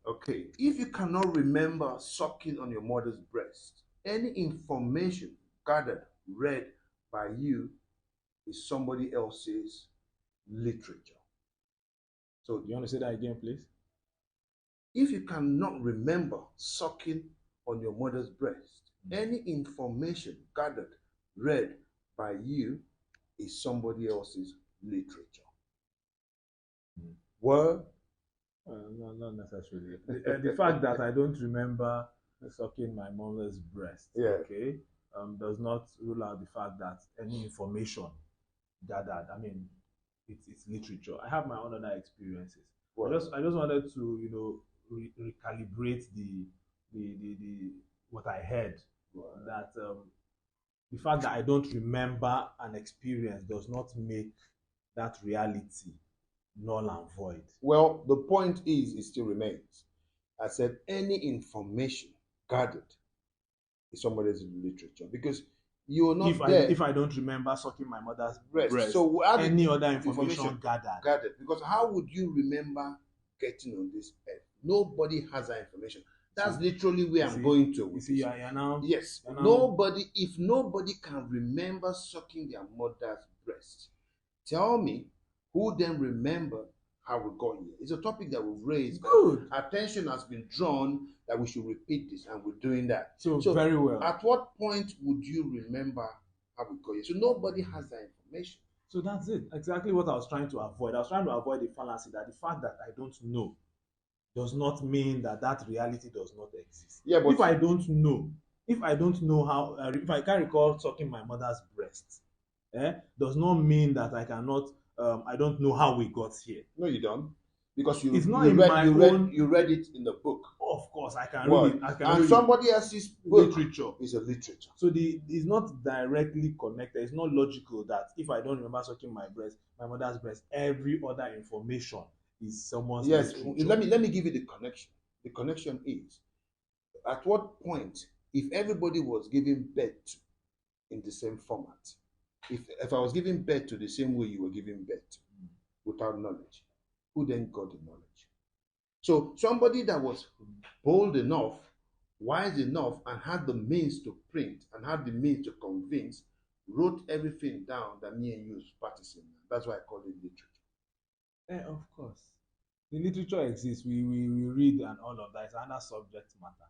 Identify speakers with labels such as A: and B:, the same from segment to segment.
A: Okay, if you cannot remember sucking on your mother's breast, any information gathered, read by you is somebody else's literature. So,
B: You want to say that again, please?
A: if you cannot remember sucking on your mother's breast, any information gathered, read by you is somebody else's literature. Word?
B: No, not necessarily. The fact that I don't remember sucking my mother's breast,
A: Yeah.
B: okay, does not rule out the fact that any information gathered, I mean, it's literature. I have my own other experiences.
A: Word.
B: I just wanted to, recalibrate the what I heard.
A: Word.
B: That the fact that I don't remember an experience does not make that reality null and void.
A: Well, the point is, it still remains. I said any information gathered is somebody's literature because you're not there.
B: If I don't remember sucking my mother's breast,
A: so
B: any other information gathered.
A: Because how would you remember getting on this earth? Nobody has that information. That's literally where I'm going to.
B: You see, you're now.
A: Yes.
B: You're now,
A: nobody, if nobody can remember sucking their mother's breast, tell me who then remember how we got here. It's a topic that we've raised.
B: Good.
A: Attention has been drawn that we should repeat this, and we're doing that.
B: So very well.
A: At what point would you remember how we got here? So nobody has that information.
B: So that's it. Exactly what I was trying to avoid. I was trying to avoid the fallacy that the fact that I don't know does not mean that that reality does not exist.
A: Yeah, but
B: if I don't know how, if I can't recall sucking my mother's breast, does not mean that I cannot. I don't know how we got here.
A: No, you don't, because you
B: It's not
A: you
B: in
A: read
B: my
A: you read
B: own.
A: you read it in the book.
B: Of course, I can read it. I can
A: and
B: read
A: somebody else's book
B: literature.
A: is a literature.
B: So it's not directly connected. It's not logical that if I don't remember sucking my mother's breast, every other information is someone's literature.
A: Let me give you the connection. The connection is, at what point, if everybody was giving birth in the same format, if I was giving birth to the same way you were giving birth without knowledge, who then got the knowledge? So somebody that was bold enough, wise enough, and had the means to print and had the means to convince, wrote everything down that me and you is practicing. That's why I call it literature.
B: Of course. The literature exists. We read and all of that. It's another subject matter.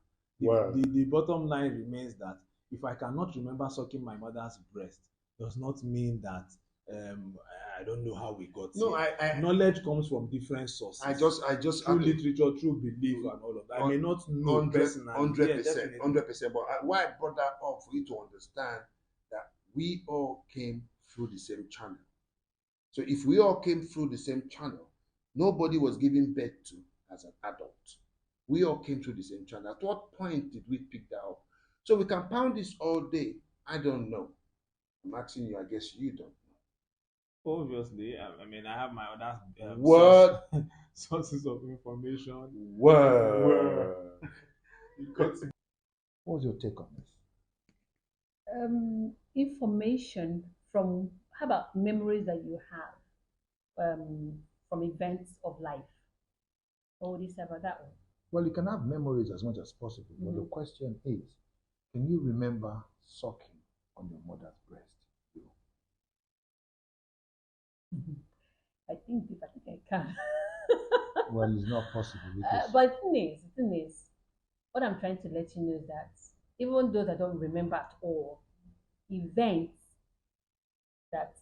B: The bottom line remains that if I cannot remember sucking my mother's breast, does not mean that I don't know how we got here. Knowledge comes from different sources.
A: I just
B: through literature, through belief, and all of that. I may not know personally.
A: 100%. But why I brought that up for you to understand that we all came through the same channel. So if we all came through the same channel, nobody was given birth to as an adult. We all came through the same channel. At what point did we pick that up? So we can pound this all day. I don't know. I'm asking you, I guess you don't know.
B: Obviously, I mean, I have my other sources of information.
A: Word. What's your take on this?
C: Information from, how about memories that you have from events of life? What would you say about that one?
A: Well, you can have memories as much as possible, but the question is, can you remember sucking on your mother's breast?
C: I think I can.
A: Well, it's not possible.
C: But the thing is, what I'm trying to let you know is that even those that don't remember at all, events that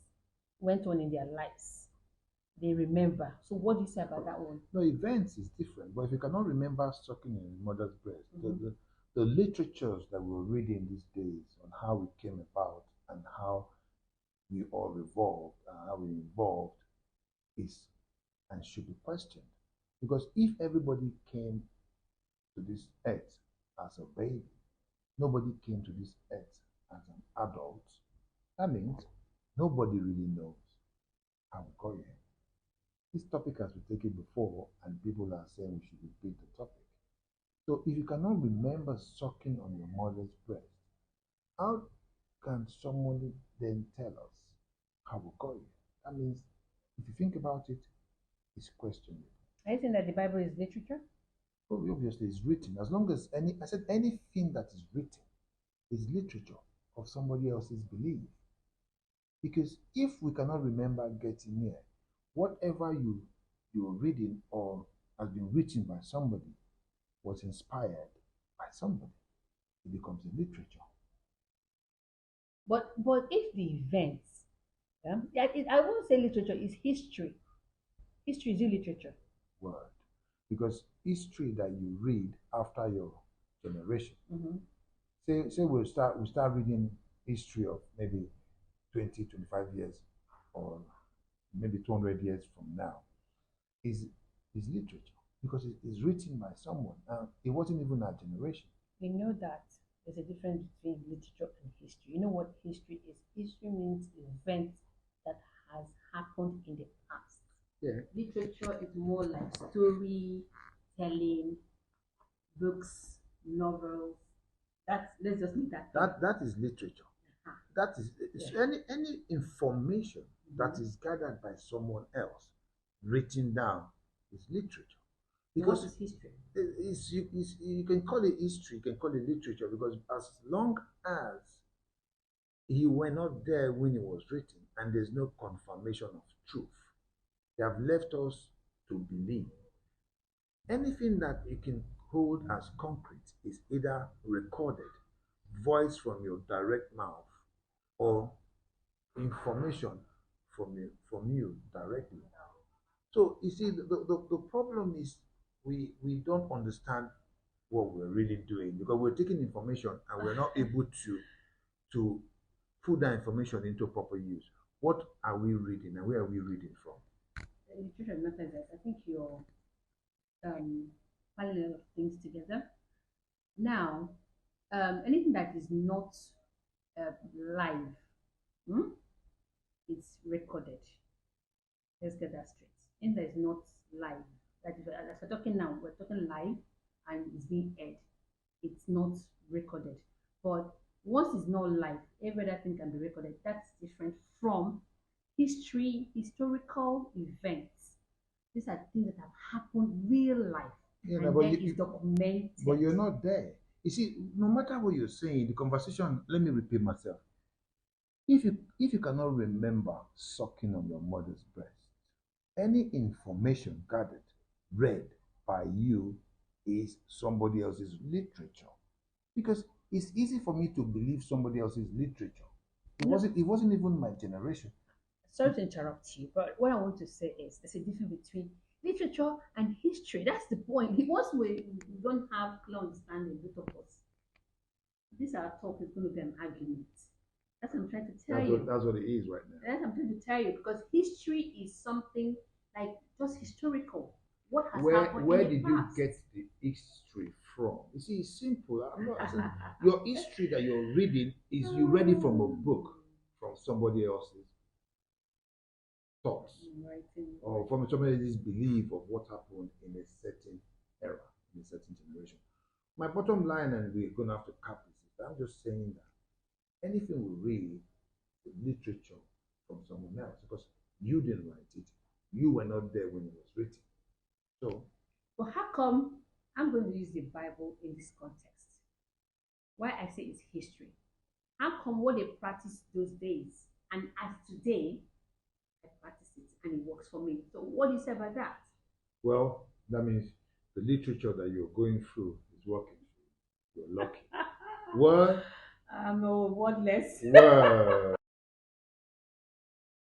C: went on in their lives, they remember. So what do you say about that one?
A: No, events is different. But if you cannot remember sucking in your mother's breast, the literatures that we're reading these days on how we came about and how we all revolved and how we evolved is and should be questioned. Because if everybody came to this earth as a baby, nobody came to this earth as an adult, that means nobody really knows how we got here. This topic has been taken before, and people are saying we should repeat the topic. So if you cannot remember sucking on your mother's breast, how can somebody then tell us how we got here? That means, if you think about it, it's questionable.
C: Are you saying that the Bible is literature?
A: Obviously, it's written. As long as I said anything that is written is literature of somebody else's belief. Because if we cannot remember getting here, whatever you're reading or has been written by somebody was inspired by somebody. It becomes a literature.
C: But if the events, I won't say literature is history. History is literature.
A: Word. Because history that you read after your generation.
C: Mm-hmm.
A: Say we start reading history of maybe 20, 25 years or maybe 200 years from now is literature because it is written by someone and it wasn't even our generation.
C: We know that there's a difference between literature and history. You know what history is? History means events that has happened in the past.
A: Yeah.
C: Literature is more like storytelling, books, novels. Let's just leave that.
A: That is literature. That is any information that is gathered by someone else, written down, is literature.
C: Because it's history.
A: You can call it history, you can call it literature, because as long as you were not there when it was written and there's no confirmation of truth, they have left us to believe. Anything that you can hold as concrete is either recorded, voice from your direct mouth, or information from you directly. So you see, the problem is we don't understand what we're really doing because we're taking information and we're not able to put that information into proper use. What are we reading and where are we reading from?
C: Literature matters. I think you're piling a lot of things together. Now, anything that is not live, it's recorded. Let's get that straight. Anything that is not live, that is, as we're talking now, we're talking live and it's being aired. It's not recorded. But once it's not live, every other thing can be recorded. That's different from historical events. These are things that have happened real life.
A: Yeah,
C: and then it's documented.
A: But you're not there. You see, no matter what you're saying, the conversation, let me repeat myself. If you cannot remember sucking on your mother's breast, any information gathered, read by you is somebody else's literature. Because it's easy for me to believe somebody else's literature. It wasn't even my generation.
C: Sorry to interrupt you, but what I want to say is there's a difference between literature and history. That's the point. Once we don't have clear understanding, both of us, this our talk is going to be an argument. That's what I'm trying to tell you.
A: That's what it is right now.
C: That's what I'm trying to tell you because history is something like just historical. What has happened?
A: Where did you get the history from? You see, it's simple. I'm not asking. Your history that you're reading is you read it from a book, from somebody else's thoughts, or from somebody else's belief of what happened in a certain era, in a certain generation. My bottom line, and we're going to have to cap this, is I'm just saying that anything we read is literature from someone else because you didn't write it. You were not there when it was written. So,
C: but how come I'm going to use the Bible in this context? Why I say it's history. How come what they practiced those days and as today, I practice it and it works for me? So what do you say about that?
A: Well, that means the literature that you're going through is working. You're lucky. What?
C: I'm a wordless.
A: What?